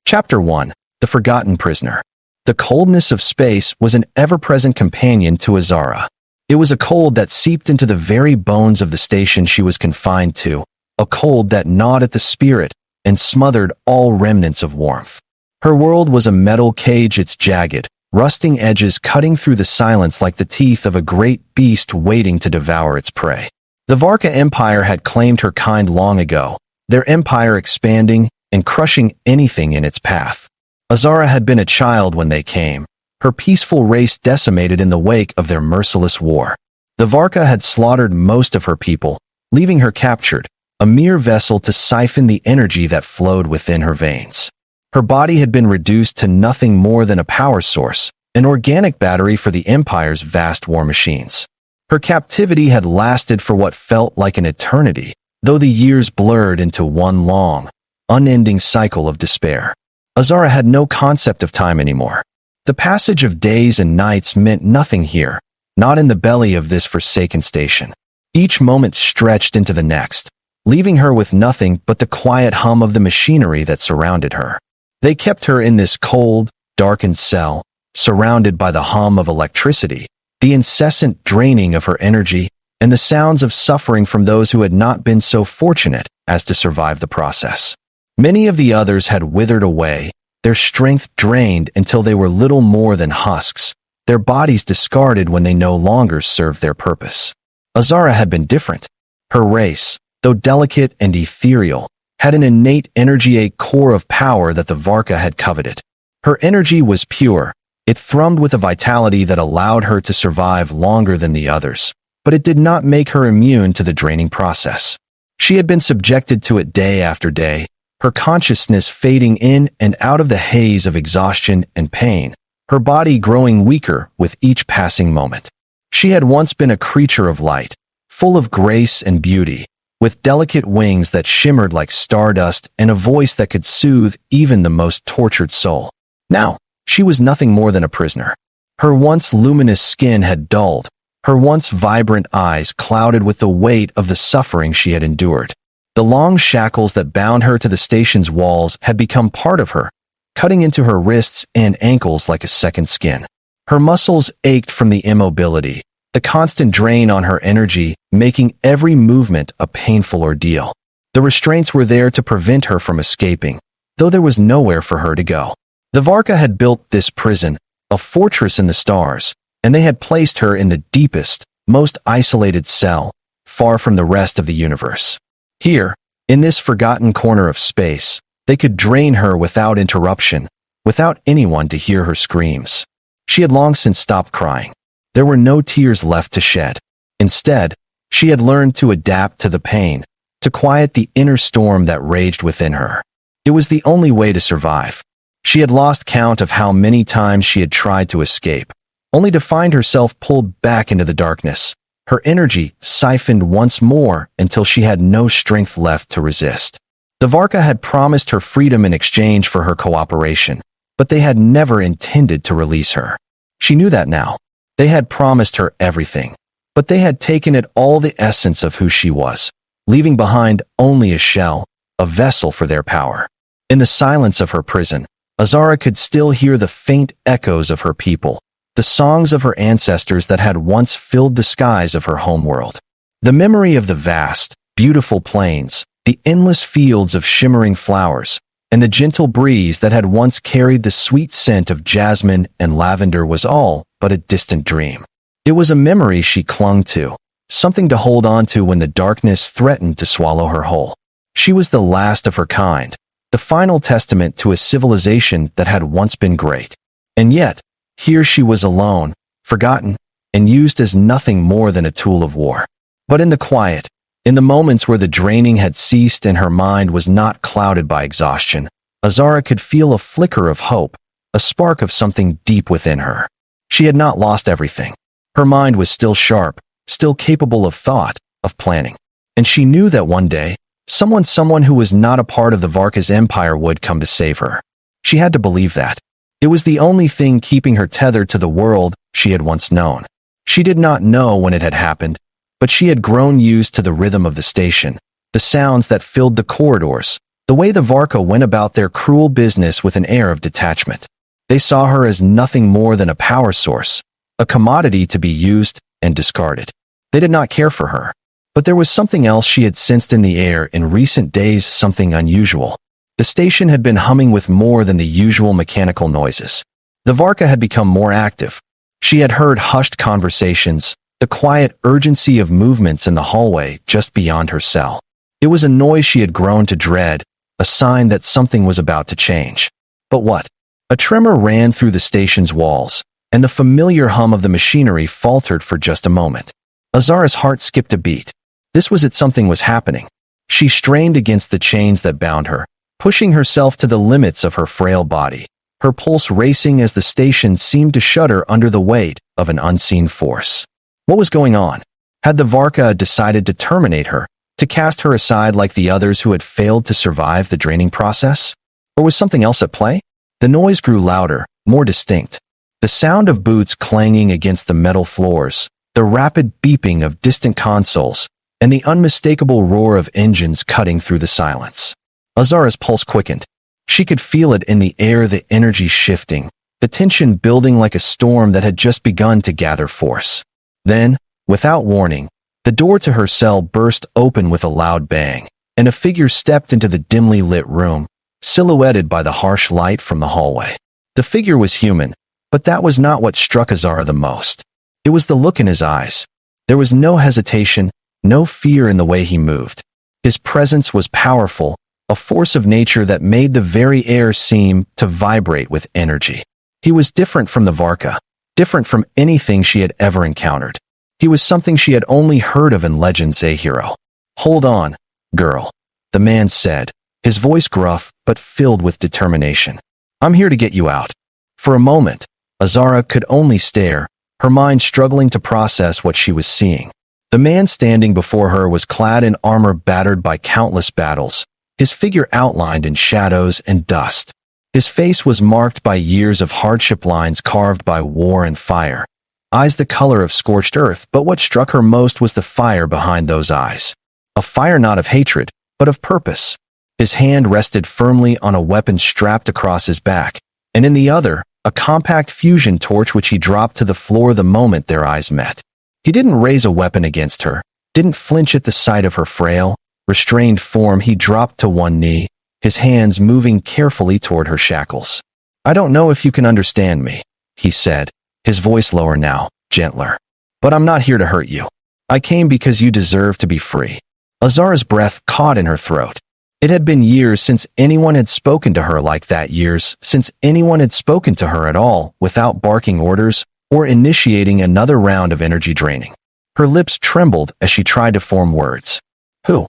Chapter 1. The Forgotten Prisoner. The coldness of space was an ever-present companion to Azara. It was a cold that seeped into the very bones of the station she was confined to, a cold that gnawed at the spirit and smothered all remnants of warmth. Her world was a metal cage, its jagged, rusting edges cutting through the silence like the teeth of a great beast waiting to devour its prey. The Varka Empire had claimed her kind long ago, their empire expanding and crushing anything in its path. Azara had been a child when they came, her peaceful race decimated in the wake of their merciless war. The Varka had slaughtered most of her people, leaving her captured, a mere vessel to siphon the energy that flowed within her veins. Her body had been reduced to nothing more than a power source, an organic battery for the Empire's vast war machines. Her captivity had lasted for what felt like an eternity, though the years blurred into one long, unending cycle of despair. Azara had no concept of time anymore. The passage of days and nights meant nothing here, not in the belly of this forsaken station. Each moment stretched into the next, leaving her with nothing but the quiet hum of the machinery that surrounded her. They kept her in this cold, darkened cell, surrounded by the hum of electricity, the incessant draining of her energy, and the sounds of suffering from those who had not been so fortunate as to survive the process. Many of the others had withered away, their strength drained until they were little more than husks, their bodies discarded when they no longer served their purpose. Azara had been different. Her race, though delicate and ethereal, had an innate energy, a core of power that the Varka had coveted. Her energy was pure, it thrummed with a vitality that allowed her to survive longer than the others, but it did not make her immune to the draining process. She had been subjected to it day after day, her consciousness fading in and out of the haze of exhaustion and pain, her body growing weaker with each passing moment. She had once been a creature of light, full of grace and beauty, with delicate wings that shimmered like stardust and a voice that could soothe even the most tortured soul. Now, she was nothing more than a prisoner. Her once luminous skin had dulled, her once vibrant eyes clouded with the weight of the suffering she had endured. The long shackles that bound her to the station's walls had become part of her, cutting into her wrists and ankles like a second skin. Her muscles ached from the immobility, the constant drain on her energy, making every movement a painful ordeal. The restraints were there to prevent her from escaping, though there was nowhere for her to go. The Varka had built this prison, a fortress in the stars, and they had placed her in the deepest, most isolated cell, far from the rest of the universe. Here, in this forgotten corner of space, they could drain her without interruption, without anyone to hear her screams. She had long since stopped crying. There were no tears left to shed. Instead, she had learned to adapt to the pain, to quiet the inner storm that raged within her. It was the only way to survive. She had lost count of how many times she had tried to escape, only to find herself pulled back into the darkness, her energy siphoned once more until she had no strength left to resist. The Varka had promised her freedom in exchange for her cooperation, but they had never intended to release her. She knew that now. They had promised her everything, but they had taken it all, the essence of who she was, leaving behind only a shell, a vessel for their power. In the silence of her prison, Azara could still hear the faint echoes of her people, the songs of her ancestors that had once filled the skies of her homeworld. The memory of the vast, beautiful plains, the endless fields of shimmering flowers, and the gentle breeze that had once carried the sweet scent of jasmine and lavender was all but a distant dream. It was a memory she clung to, something to hold on to when the darkness threatened to swallow her whole. She was the last of her kind, the final testament to a civilization that had once been great. And yet, here she was alone, forgotten, and used as nothing more than a tool of war. But in the quiet, in the moments where the draining had ceased and her mind was not clouded by exhaustion, Azara could feel a flicker of hope, a spark of something deep within her. She had not lost everything. Her mind was still sharp, still capable of thought, of planning. And she knew that one day, someone who was not a part of the Varka's empire would come to save her. She had to believe that. It was the only thing keeping her tethered to the world she had once known. She did not know when it had happened, but she had grown used to the rhythm of the station, the sounds that filled the corridors, The way the Varka went about their cruel business with an air of detachment. They saw her as nothing more than a power source, a commodity to be used and discarded. They did not care for her. But there was something else she had sensed in the air in recent days, something unusual. The station had been humming with more than the usual mechanical noises. The Varka had become more active. She had heard hushed conversations, the quiet urgency of movements in the hallway just beyond her cell. It was a noise she had grown to dread, a sign that something was about to change. But what? A tremor ran through the station's walls, and the familiar hum of the machinery faltered for just a moment. Azara's heart skipped a beat. This was it, something was happening. She strained against the chains that bound her, pushing herself to the limits of her frail body, her pulse racing as the station seemed to shudder under the weight of an unseen force. What was going on? Had the Varka decided to terminate her, to cast her aside like the others who had failed to survive the draining process? Or was something else at play? The noise grew louder, more distinct. The sound of boots clanging against the metal floors, the rapid beeping of distant consoles, and the unmistakable roar of engines cutting through the silence. Azara's pulse quickened. She could feel it in the air, the energy shifting, the tension building like a storm that had just begun to gather force. Then, without warning, the door to her cell burst open with a loud bang, and a figure stepped into the dimly lit room, silhouetted by the harsh light from the hallway. The figure was human, but that was not what struck Azara the most. It was the look in his eyes. There was no hesitation, no fear in the way he moved. His presence was powerful, a force of nature that made the very air seem to vibrate with energy. He was different from the Varka, different from anything she had ever encountered. He was something she had only heard of in legends, a hero. "Hold on, girl," the man said, his voice gruff but filled with determination. "I'm here to get you out." For a moment, Azara could only stare, her mind struggling to process what she was seeing. The man standing before her was clad in armor battered by countless battles, his figure outlined in shadows and dust. His face was marked by years of hardship, lines carved by war and fire, eyes the color of scorched earth, but what struck her most was the fire behind those eyes. A fire not of hatred, but of purpose. His hand rested firmly on a weapon strapped across his back, and in the other, a compact fusion torch which he dropped to the floor the moment their eyes met. He didn't raise a weapon against her, didn't flinch at the sight of her frail, restrained form. He dropped to one knee, his hands moving carefully toward her shackles. "I don't know if you can understand me," he said, his voice lower now, gentler. "But I'm not here to hurt you. I came because you deserve to be free." Azara's breath caught in her throat. It had been years since anyone had spoken to her like that, years since anyone had spoken to her at all without barking orders or initiating another round of energy draining. Her lips trembled as she tried to form words. Who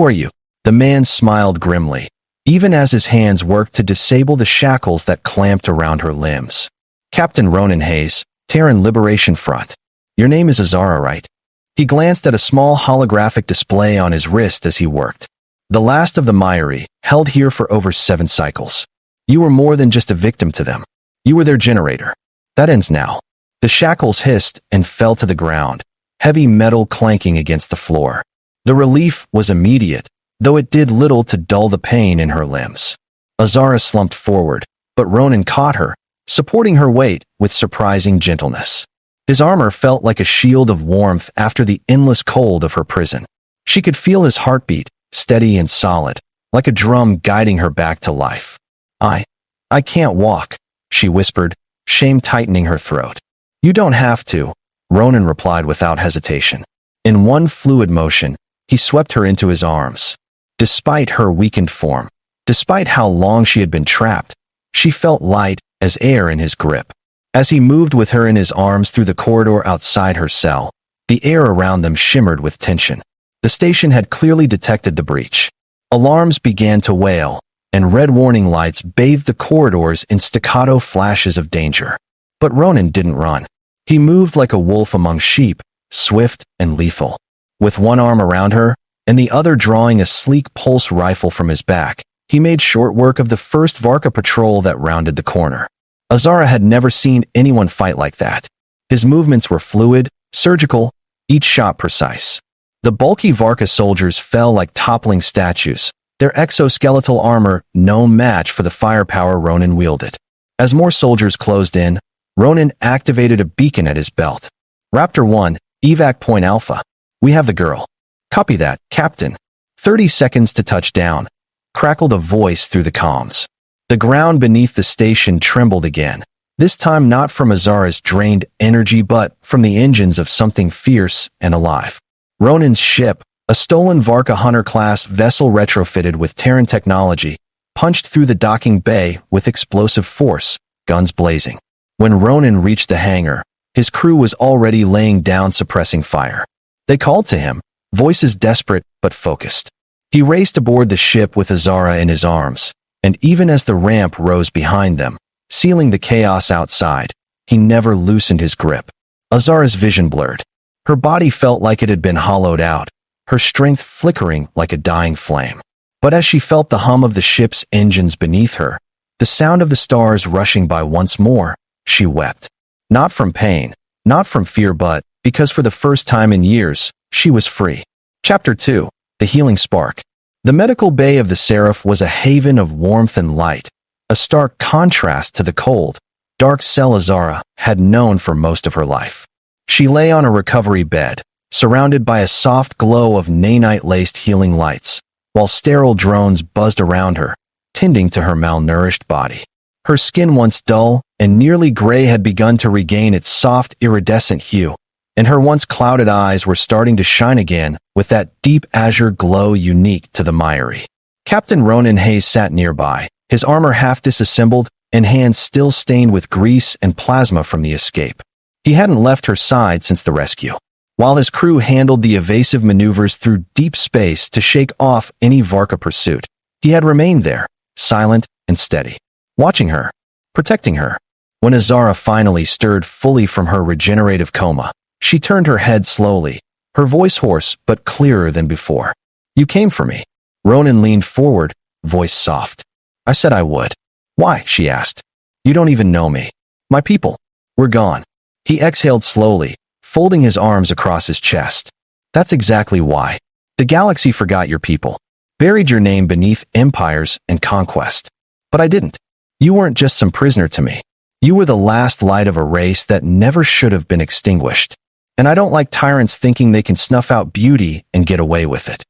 are you?" The man smiled grimly, even as his hands worked to disable the shackles that clamped around her limbs. "Captain Ronan Hayes, Terran Liberation Front. Your name is Azara, right?" He glanced at a small holographic display on his wrist as he worked. "The last of the Myri, held here for over 7 cycles. You were more than just a victim to them. You were their generator. That ends now." The shackles hissed and fell to the ground, heavy metal clanking against the floor. The relief was immediate, though it did little to dull the pain in her limbs. Azara slumped forward, but Ronan caught her, supporting her weight with surprising gentleness. His armor felt like a shield of warmth after the endless cold of her prison. She could feel his heartbeat, steady and solid, like a drum guiding her back to life. I can't walk," she whispered, shame tightening her throat. "You don't have to," Ronan replied without hesitation. In one fluid motion, he swept her into his arms. Despite her weakened form, despite how long she had been trapped, she felt light as air in his grip. As he moved with her in his arms through the corridor outside her cell, the air around them shimmered with tension. The station had clearly detected the breach. Alarms began to wail, and red warning lights bathed the corridors in staccato flashes of danger. But Ronan didn't run. He moved like a wolf among sheep, swift and lethal. With one arm around her, and the other drawing a sleek pulse rifle from his back, he made short work of the first Varka patrol that rounded the corner. Azara had never seen anyone fight like that. His movements were fluid, surgical, each shot precise. The bulky Varka soldiers fell like toppling statues, their exoskeletal armor no match for the firepower Ronan wielded. As more soldiers closed in, Ronan activated a beacon at his belt. Raptor 1, evac point Alpha. We have the girl. Copy that, Captain. 30 seconds to touch down, crackled a voice through the comms. The ground beneath the station trembled again, this time not from Azara's drained energy but from the engines of something fierce and alive. Ronan's ship, a stolen Varka Hunter-class vessel retrofitted with Terran technology, punched through the docking bay with explosive force, guns blazing. When Ronan reached the hangar, his crew was already laying down suppressing fire. They called to him, voices desperate but focused. He raced aboard the ship with Azara in his arms, and even as the ramp rose behind them, sealing the chaos outside, he never loosened his grip. Azara's vision blurred. Her body felt like it had been hollowed out, her strength flickering like a dying flame. But as she felt the hum of the ship's engines beneath her, the sound of the stars rushing by once more, she wept. Not from pain, not from fear but, because for the first time in years, she was free. Chapter 2. The Healing Spark. The medical bay of the Seraph was a haven of warmth and light, a stark contrast to the cold, dark cell Azara had known for most of her life. She lay on a recovery bed, surrounded by a soft glow of nanite-laced healing lights, while sterile drones buzzed around her, tending to her malnourished body. Her skin, once dull and nearly gray, had begun to regain its soft, iridescent hue, and her once clouded eyes were starting to shine again with that deep azure glow unique to the Myri. Captain Ronan Hayes sat nearby, his armor half disassembled and hands still stained with grease and plasma from the escape. He hadn't left her side since the rescue. While his crew handled the evasive maneuvers through deep space to shake off any Varka pursuit, he had remained there, silent and steady, watching her, protecting her. When Azara finally stirred fully from her regenerative coma, she turned her head slowly, her voice hoarse but clearer than before. "You came for me." Ronan leaned forward, voice soft. "I said I would." "Why?" she asked. "You don't even know me. My people. We're gone." He exhaled slowly, folding his arms across his chest. "That's exactly why. The galaxy forgot your people, buried your name beneath empires and conquest. But I didn't. You weren't just some prisoner to me. You were the last light of a race that never should have been extinguished. And I don't like tyrants thinking they can snuff out beauty and get away with it."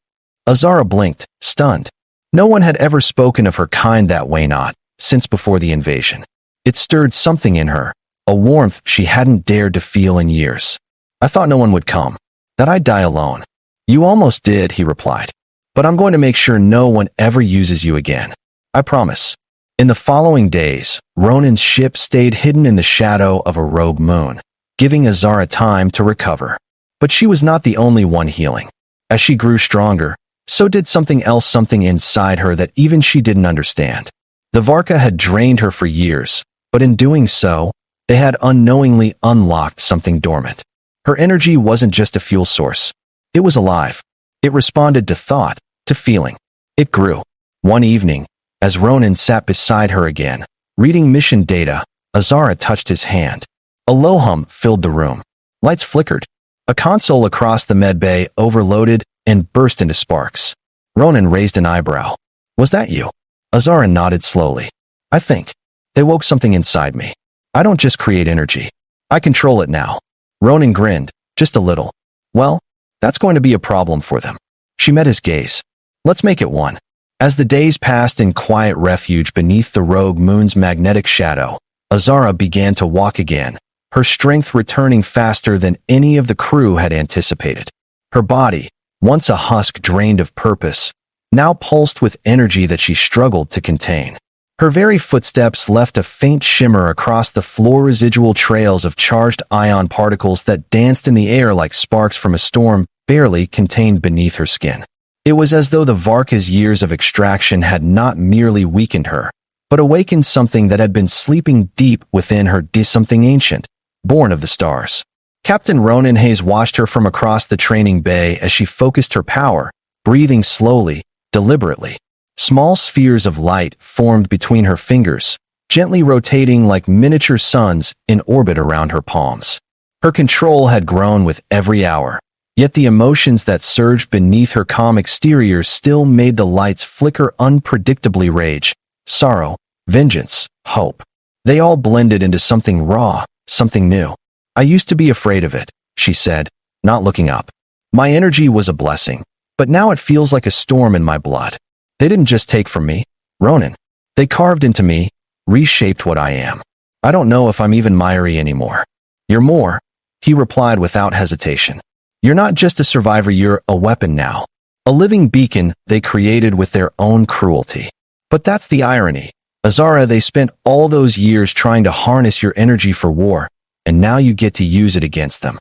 Azara blinked, stunned. No one had ever spoken of her kind that way, not since before the invasion. It stirred something in her, a warmth she hadn't dared to feel in years. "I thought no one would come, that I'd die alone." "You almost did," he replied. "But I'm going to make sure no one ever uses you again. I promise." In the following days, Ronan's ship stayed hidden in the shadow of a rogue moon, giving Azara time to recover. But she was not the only one healing. As she grew stronger, so did something else, something inside her that even she didn't understand. The Varka had drained her for years, but in doing so, they had unknowingly unlocked something dormant. Her energy wasn't just a fuel source. It was alive. It responded to thought, to feeling. It grew. One evening, as Ronan sat beside her again, reading mission data, Azara touched his hand. A low hum filled the room. Lights flickered. A console across the medbay overloaded and burst into sparks. Ronan raised an eyebrow. "Was that you?" Azara nodded slowly. "I think. They woke something inside me. I don't just create energy. I control it now." Ronan grinned, just a little. "Well, that's going to be a problem for them." She met his gaze. "Let's make it one." As the days passed in quiet refuge beneath the rogue moon's magnetic shadow, Azara began to walk again, her strength returning faster than any of the crew had anticipated. Her body, once a husk drained of purpose, now pulsed with energy that she struggled to contain. Her very footsteps left a faint shimmer across the floor, residual trails of charged ion particles that danced in the air like sparks from a storm, barely contained beneath her skin. It was as though the Varka's years of extraction had not merely weakened her, but awakened something that had been sleeping deep within her, something ancient, born of the stars. Captain Ronan Hayes watched her from across the training bay as she focused her power, breathing slowly, deliberately. Small spheres of light formed between her fingers, gently rotating like miniature suns in orbit around her palms. Her control had grown with every hour, Yet the emotions that surged beneath her calm exterior still made the lights flicker unpredictably: rage, sorrow, vengeance, hope. They all blended into something raw, something new. "I used to be afraid of it," she said, not looking up. "My energy was a blessing, but now it feels like a storm in my blood. They didn't just take from me, Ronan. They carved into me, reshaped what I am. I don't know if I'm even Myri anymore." "You're more," he replied without hesitation. "You're not just a survivor, you're a weapon now. A living beacon they created with their own cruelty. But that's the irony. Azara, they spent all those years trying to harness your energy for war, and now you get to use it against them."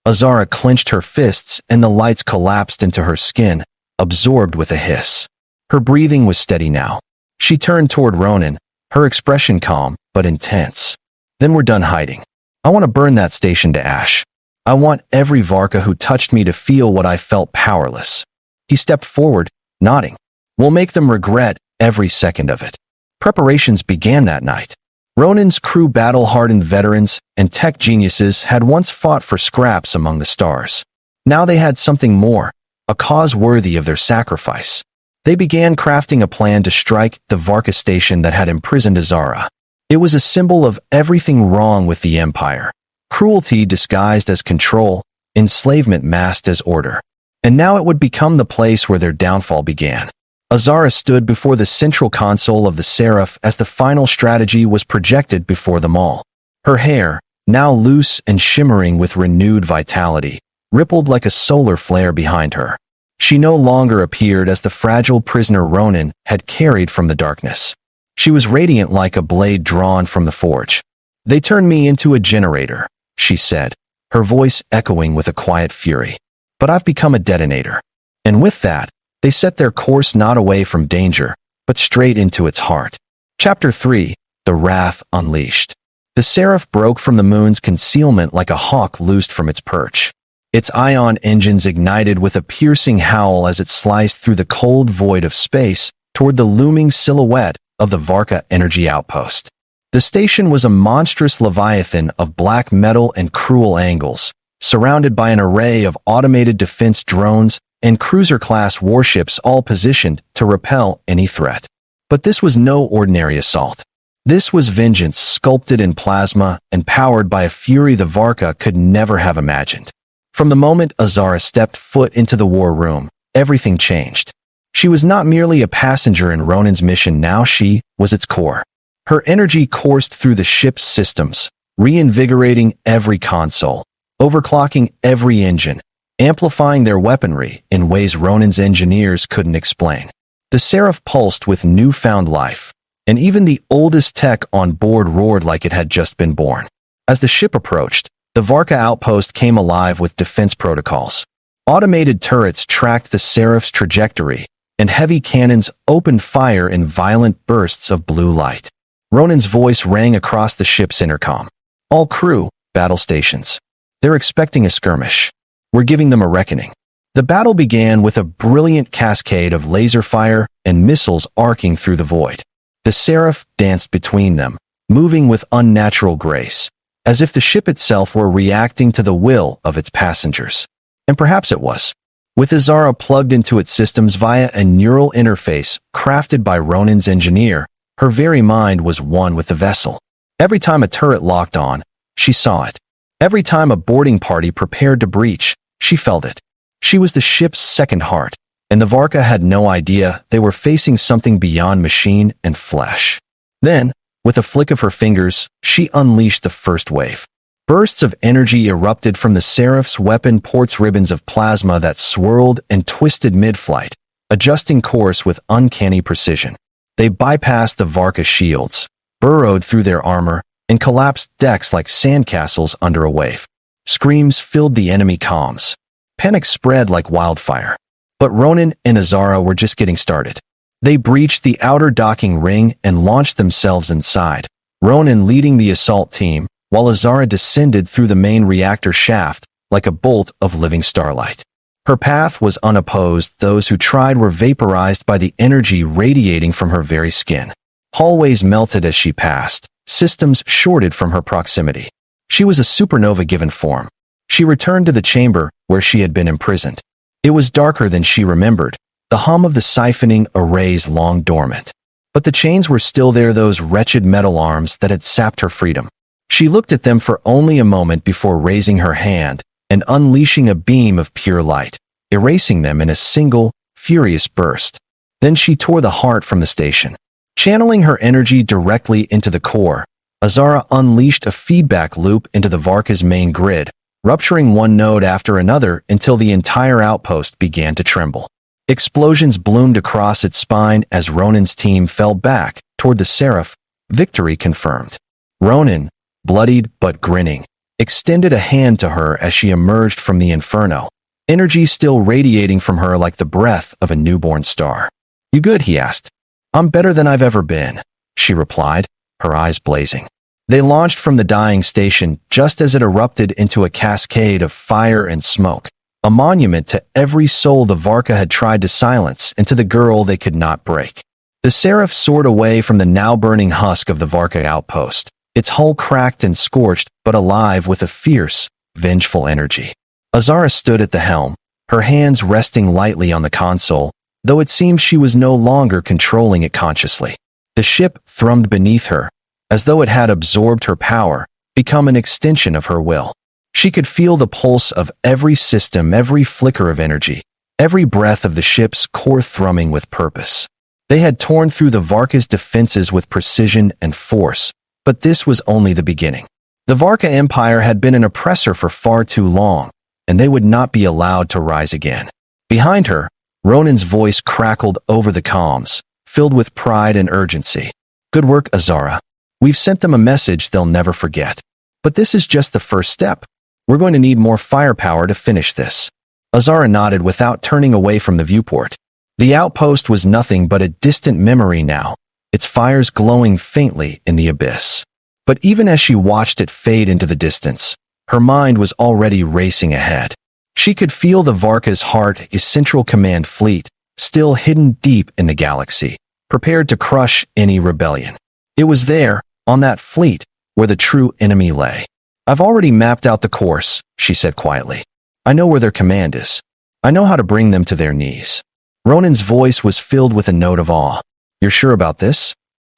Azara clenched her fists and the lights collapsed into her skin, absorbed with a hiss. Her breathing was steady now. She turned toward Ronan, her expression calm but intense. "Then we're done hiding. I want to burn that station to ash. I want every Varka who touched me to feel what I felt: powerless." He stepped forward, nodding. "We'll make them regret every second of it." Preparations began that night. Ronan's crew, battle-hardened veterans and tech geniuses, had once fought for scraps among the stars. Now they had something more, a cause worthy of their sacrifice. They began crafting a plan to strike the Varka station that had imprisoned Azara. It was a symbol of everything wrong with the Empire: cruelty disguised as control, enslavement masked as order. And now it would become the place where their downfall began. Azara stood before the central console of the Seraph as the final strategy was projected before them all. Her hair, now loose and shimmering with renewed vitality, rippled like a solar flare behind her. She no longer appeared as the fragile prisoner Ronan had carried from the darkness. She was radiant like a blade drawn from the forge. "They turned me into a generator," she said, her voice echoing with a quiet fury. "But I've become a detonator." And with that, they set their course not away from danger, but straight into its heart. Chapter 3: The Wrath Unleashed. The Seraph broke from the moon's concealment like a hawk loosed from its perch. Its ion engines ignited with a piercing howl as it sliced through the cold void of space toward the looming silhouette of the Varka energy outpost. The station was a monstrous leviathan of black metal and cruel angles, surrounded by an array of automated defense drones and cruiser-class warships, all positioned to repel any threat. But this was no ordinary assault. This was vengeance sculpted in plasma and powered by a fury the Varka could never have imagined. From the moment Azara stepped foot into the war room, everything changed. She was not merely a passenger in Ronan's mission now, she was its core. Her energy coursed through the ship's systems, reinvigorating every console, overclocking every engine, amplifying their weaponry in ways Ronan's engineers couldn't explain. The Seraph pulsed with newfound life, and even the oldest tech on board roared like it had just been born. As the ship approached, the Varka outpost came alive with defense protocols. Automated turrets tracked the Seraph's trajectory, and heavy cannons opened fire in violent bursts of blue light. Ronan's voice rang across the ship's intercom. "All crew, battle stations. They're expecting a skirmish. We're giving them a reckoning." The battle began with a brilliant cascade of laser fire and missiles arcing through the void. The Seraph danced between them, moving with unnatural grace, as if the ship itself were reacting to the will of its passengers. And perhaps it was. With Azara plugged into its systems via a neural interface crafted by Ronan's engineer, her very mind was one with the vessel. Every time a turret locked on, she saw it. Every time a boarding party prepared to breach, she felt it. She was the ship's second heart, and the Varka had no idea they were facing something beyond machine and flesh. Then, with a flick of her fingers, she unleashed the first wave. Bursts of energy erupted from the Seraph's weapon ports, ribbons of plasma that swirled and twisted mid-flight, adjusting course with uncanny precision. They bypassed the Varka shields, burrowed through their armor, and collapsed decks like sandcastles under a wave. Screams filled the enemy comms. Panic spread like wildfire. But Ronan and Azara were just getting started. They breached the outer docking ring and launched themselves inside, Ronan leading the assault team, while Azara descended through the main reactor shaft like a bolt of living starlight. Her path was unopposed. Those who tried were vaporized by the energy radiating from her very skin. Hallways melted as she passed, systems shorted from her proximity. She was a supernova given form. She returned to the chamber where she had been imprisoned. It was darker than she remembered, the hum of the siphoning arrays long dormant. But the chains were still there, those wretched metal arms that had sapped her freedom. She looked at them for only a moment before raising her hand and unleashing a beam of pure light, erasing them in a single, furious burst. Then she tore the heart from the station. Channeling her energy directly into the core, Azara unleashed a feedback loop into the Varka's main grid, rupturing one node after another until the entire outpost began to tremble. Explosions bloomed across its spine as Ronan's team fell back toward the Seraph, victory confirmed. Ronan, bloodied but grinning, extended a hand to her as she emerged from the inferno, energy still radiating from her like the breath of a newborn star. "You good?" he asked. "I'm better than I've ever been," she replied, her eyes blazing. They launched from the dying station just as it erupted into a cascade of fire and smoke, a monument to every soul the Varka had tried to silence and to the girl they could not break. The Seraph soared away from the now-burning husk of the Varka outpost, its hull cracked and scorched but alive with a fierce, vengeful energy. Azara stood at the helm, her hands resting lightly on the console, though it seemed she was no longer controlling it consciously. The ship thrummed beneath her, as though it had absorbed her power, become an extension of her will. She could feel the pulse of every system, every flicker of energy, every breath of the ship's core thrumming with purpose. They had torn through the Varka's defenses with precision and force, but this was only the beginning. The Varka Empire had been an oppressor for far too long, and they would not be allowed to rise again. Behind her, Ronan's voice crackled over the comms, filled with pride and urgency. "Good work, Azara. We've sent them a message they'll never forget. But this is just the first step. We're going to need more firepower to finish this." Azara nodded without turning away from the viewport. The outpost was nothing but a distant memory now, its fires glowing faintly in the abyss. But even as she watched it fade into the distance, her mind was already racing ahead. She could feel the Varka's heart, a central command fleet, still hidden deep in the galaxy, prepared to crush any rebellion. It was there, on that fleet, where the true enemy lay. "I've already mapped out the course," she said quietly. "I know where their command is. I know how to bring them to their knees." Ronan's voice was filled with a note of awe. "You're sure about this?"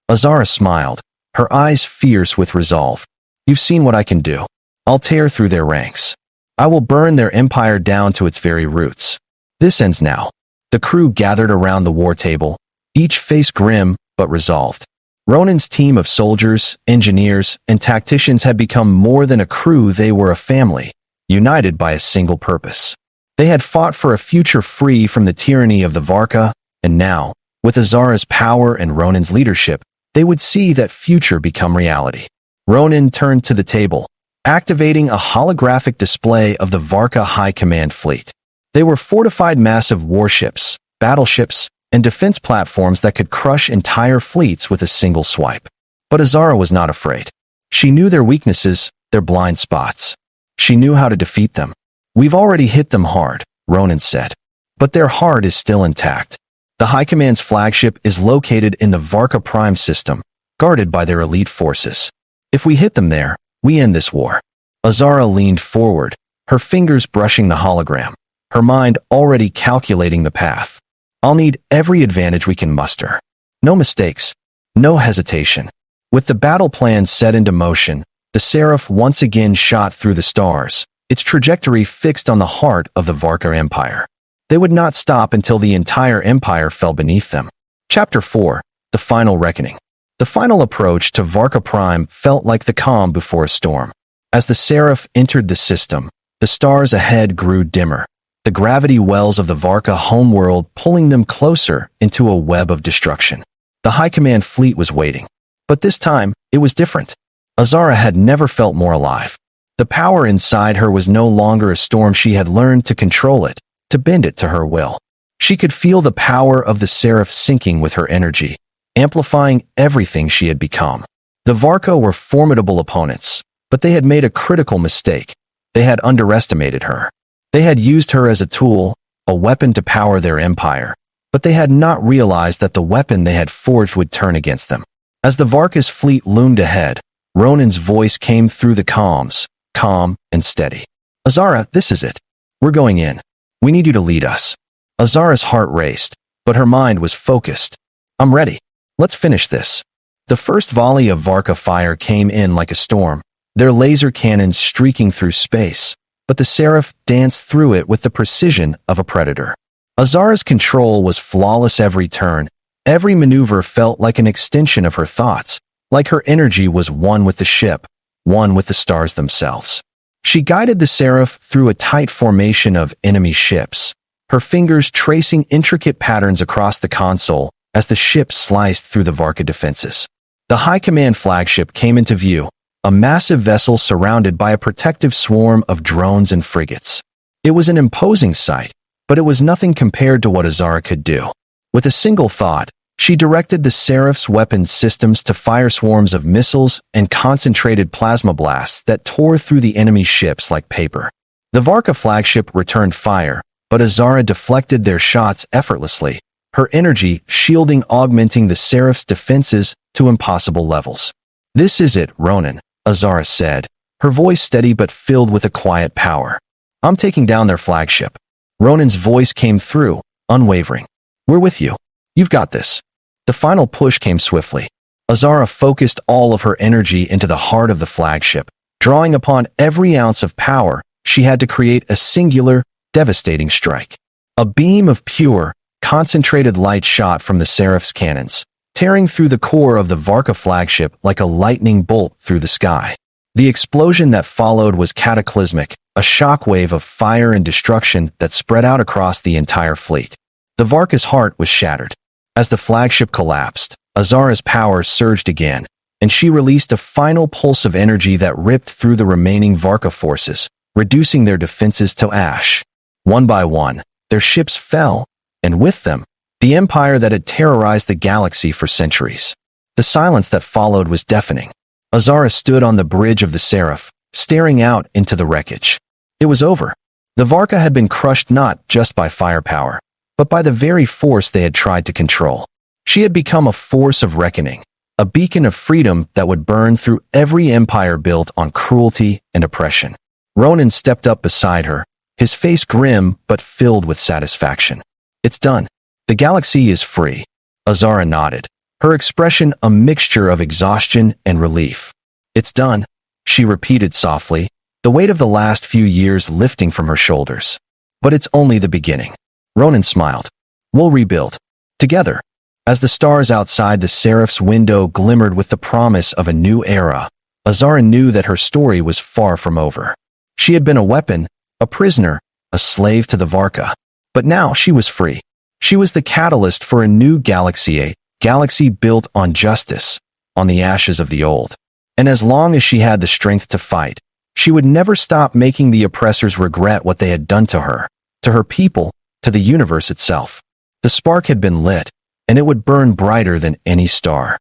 Azara smiled, her eyes fierce with resolve. "You've seen what I can do. I'll tear through their ranks. I will burn their empire down to its very roots. This ends now." The crew gathered around the war table, each face grim but resolved. Ronan's team of soldiers, engineers, and tacticians had become more than a crew. They were a family, united by a single purpose. They had fought for a future free from the tyranny of the Varka, and now, with Azara's power and Ronan's leadership, they would see that future become reality. Ronan turned to the table, activating a holographic display of the Varka High Command fleet. They were fortified massive warships, battleships, and defense platforms that could crush entire fleets with a single swipe. But Azara was not afraid. She knew their weaknesses, their blind spots. She knew how to defeat them. "We've already hit them hard," Ronan said. "But their heart is still intact. The High Command's flagship is located in the Varka Prime system, guarded by their elite forces. If we hit them there, we end this war." Azara leaned forward, her fingers brushing the hologram, her mind already calculating the path. "I'll need every advantage we can muster. No mistakes, no hesitation." With the battle plan set into motion, the Seraph once again shot through the stars, its trajectory fixed on the heart of the Varka Empire. They would not stop until the entire empire fell beneath them. Chapter 4: The Final Reckoning. The final approach to Varka Prime felt like the calm before a storm. As the Seraph entered the system, the stars ahead grew dimmer, the gravity wells of the Varka homeworld pulling them closer into a web of destruction. The High Command fleet was waiting. But this time, it was different. Azara had never felt more alive. The power inside her was no longer a storm. She had learned to control it, to bend it to her will. She could feel the power of the Seraph sinking with her energy, amplifying everything she had become. The Varka were formidable opponents, but they had made a critical mistake. They had underestimated her. They had used her as a tool, a weapon to power their empire, but they had not realized that the weapon they had forged would turn against them. As the Varka's fleet loomed ahead, Ronan's voice came through the comms, calm and steady. Azara, this is it. We're going in. We need you to lead us. Azara's heart raced, but her mind was focused. I'm ready. Let's finish this. The first volley of Varka fire came in like a storm, their laser cannons streaking through space, but the Seraph danced through it with the precision of a predator. Azara's control was flawless every turn. Every maneuver felt like an extension of her thoughts, like her energy was one with the ship, one with the stars themselves. She guided the Seraph through a tight formation of enemy ships, her fingers tracing intricate patterns across the console as the ship sliced through the Varka defenses. The High Command flagship came into view, a massive vessel surrounded by a protective swarm of drones and frigates. It was an imposing sight, but it was nothing compared to what Azara could do. With a single thought, she directed the Seraph's weapons systems to fire swarms of missiles and concentrated plasma blasts that tore through the enemy ships like paper. The Varka flagship returned fire, but Azara deflected their shots effortlessly, her energy shielding augmenting the Seraph's defenses to impossible levels. This is it, Ronan, Azara said, her voice steady but filled with a quiet power. I'm taking down their flagship. Ronan's voice came through, unwavering. We're with you. You've got this. The final push came swiftly. Azara focused all of her energy into the heart of the flagship, drawing upon every ounce of power she had to create a singular, devastating strike. A beam of pure, concentrated light shot from the Seraph's cannons, tearing through the core of the Varka flagship like a lightning bolt through the sky. The explosion that followed was cataclysmic, a shockwave of fire and destruction that spread out across the entire fleet. The Varka's heart was shattered. As the flagship collapsed, Azara's power surged again, and she released a final pulse of energy that ripped through the remaining Varka forces, reducing their defenses to ash. One by one, their ships fell, and with them, the empire that had terrorized the galaxy for centuries. The silence that followed was deafening. Azara stood on the bridge of the Seraph, staring out into the wreckage. It was over. The Varka had been crushed not just by firepower, but by the very force they had tried to control. She had become a force of reckoning, a beacon of freedom that would burn through every empire built on cruelty and oppression. Ronan stepped up beside her, his face grim but filled with satisfaction. It's done. The galaxy is free. Azara nodded, her expression a mixture of exhaustion and relief. It's done, she repeated softly, the weight of the last few years lifting from her shoulders. But it's only the beginning. Ronan smiled. We'll rebuild. Together. As the stars outside the Seraph's window glimmered with the promise of a new era, Azara knew that her story was far from over. She had been a weapon, a prisoner, a slave to the Varka. But now she was free. She was the catalyst for a new galaxy, a galaxy built on justice, on the ashes of the old. And as long as she had the strength to fight, she would never stop making the oppressors regret what they had done to her people, to the universe itself. The spark had been lit, and it would burn brighter than any star.